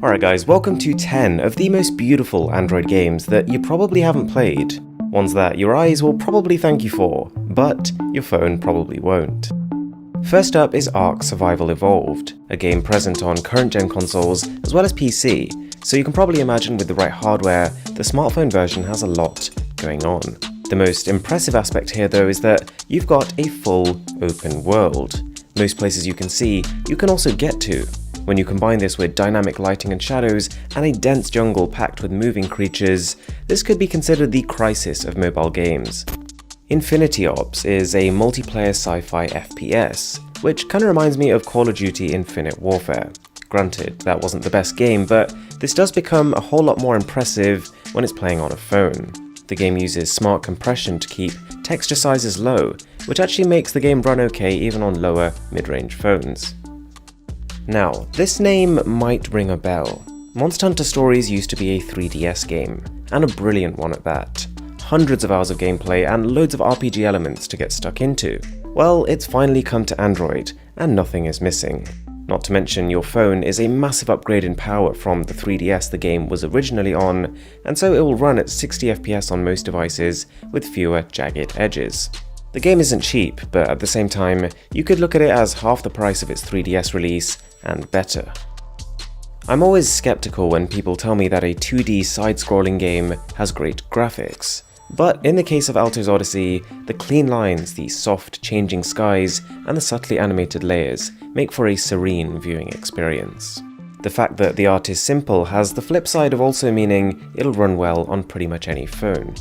Alright guys, welcome to 10 of the most beautiful Android games that you probably haven't played. Ones that your eyes will probably thank you for, but your phone probably won't. First up is Ark Survival Evolved, a game present on current-gen consoles as well as PC, so you can probably imagine with the right hardware, the smartphone version has a lot going on. The most impressive aspect here though is that you've got a full open world. Most places you can see, you can also get to. When you combine this with dynamic lighting and shadows and a dense jungle packed with moving creatures, this could be considered the Crysis of mobile games. Infinity Ops is a multiplayer sci-fi FPS, which kinda reminds me of Call of Duty Infinite Warfare. Granted, that wasn't the best game, but this does become a whole lot more impressive when it's playing on a phone. The game uses smart compression to keep texture sizes low, which actually makes the game run okay even on lower mid-range phones. Now, this name might ring a bell. Monster Hunter Stories used to be a 3DS game, and a brilliant one at that. Hundreds of hours of gameplay and loads of RPG elements to get stuck into. Well, it's finally come to Android, and nothing is missing. Not to mention your phone is a massive upgrade in power from the 3DS the game was originally on, and so it will run at 60 FPS on most devices with fewer jagged edges. The game isn't cheap, but at the same time, you could look at it as half the price of its 3DS release, and better. I'm always skeptical when people tell me that a 2D side-scrolling game has great graphics, but in the case of Alto's Odyssey, the clean lines, the soft changing skies, and the subtly animated layers make for a serene viewing experience. The fact that the art is simple has the flip side of also meaning it'll run well on pretty much any phone.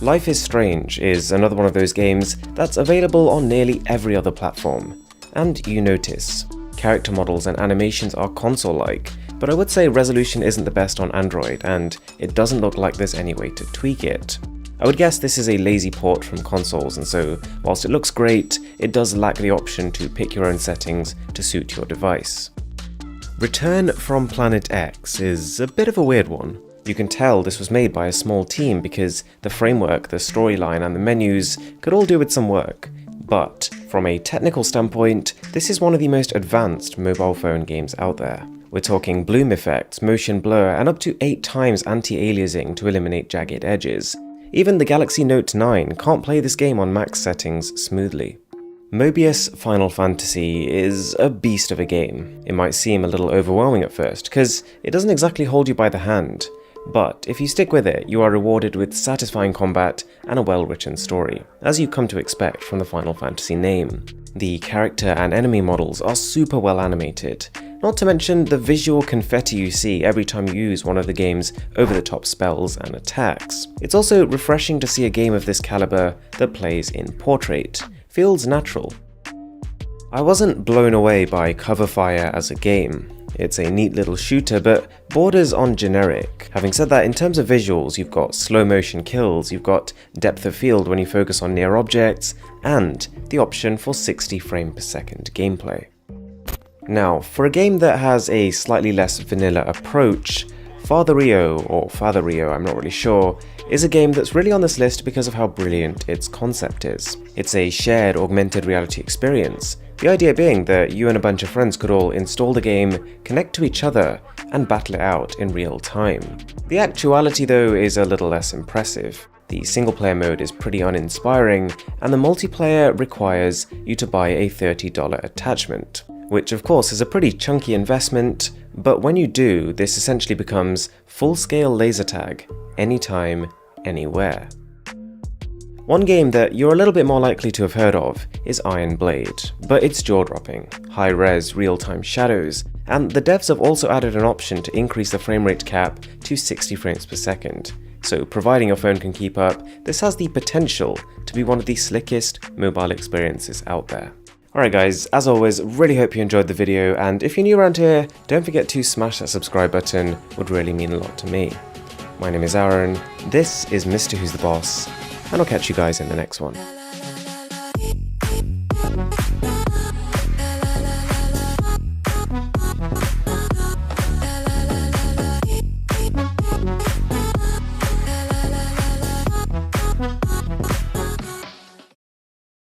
Life is Strange is another one of those games that's available on nearly every other platform, and you notice. Character models and animations are console-like, but I would say resolution isn't the best on Android, and it doesn't look like there's any way to tweak it. I would guess this is a lazy port from consoles, and so whilst it looks great, it does lack the option to pick your own settings to suit your device. Return from Planet X is a bit of a weird one. You can tell this was made by a small team because the framework, the storyline, and the menus could all do with some work. But from a technical standpoint, this is one of the most advanced mobile phone games out there. We're talking bloom effects, motion blur, and up to 8 times anti-aliasing to eliminate jagged edges. Even the Galaxy Note 9 can't play this game on max settings smoothly. Mobius Final Fantasy is a beast of a game. It might seem a little overwhelming at first, because it doesn't exactly hold you by the hand. But if you stick with it, you are rewarded with satisfying combat and a well-written story, as you come to expect from the Final Fantasy name. The character and enemy models are super well animated, not to mention the visual confetti you see every time you use one of the game's over-the-top spells and attacks. It's also refreshing to see a game of this caliber that plays in portrait. Feels natural. I wasn't blown away by Cover Fire as a game. It's a neat little shooter, but borders on generic. Having said that, in terms of visuals, you've got slow motion kills, you've got depth of field when you focus on near objects, and the option for 60 frames per second gameplay. Now, for a game that has a slightly less vanilla approach, Father Rio, or Father Rio, I'm not really sure, is a game that's really on this list because of how brilliant its concept is. It's a shared augmented reality experience. The idea being that you and a bunch of friends could all install the game, connect to each other, and battle it out in real time. The actuality though is a little less impressive. The single player mode is pretty uninspiring, and the multiplayer requires you to buy a $30 attachment, which of course is a pretty chunky investment, but when you do, this essentially becomes full-scale laser tag, anytime, anywhere. One game that you're a little bit more likely to have heard of is Iron Blade, but it's jaw-dropping, high-res real-time shadows, and the devs have also added an option to increase the frame rate cap to 60 frames per second. So providing your phone can keep up, this has the potential to be one of the slickest mobile experiences out there. Alright guys, as always, really hope you enjoyed the video, and if you're new around here, don't forget to smash that subscribe button, would really mean a lot to me. My name is Aaron, this is Mr. Who's the Boss, and I'll catch you guys in the next one.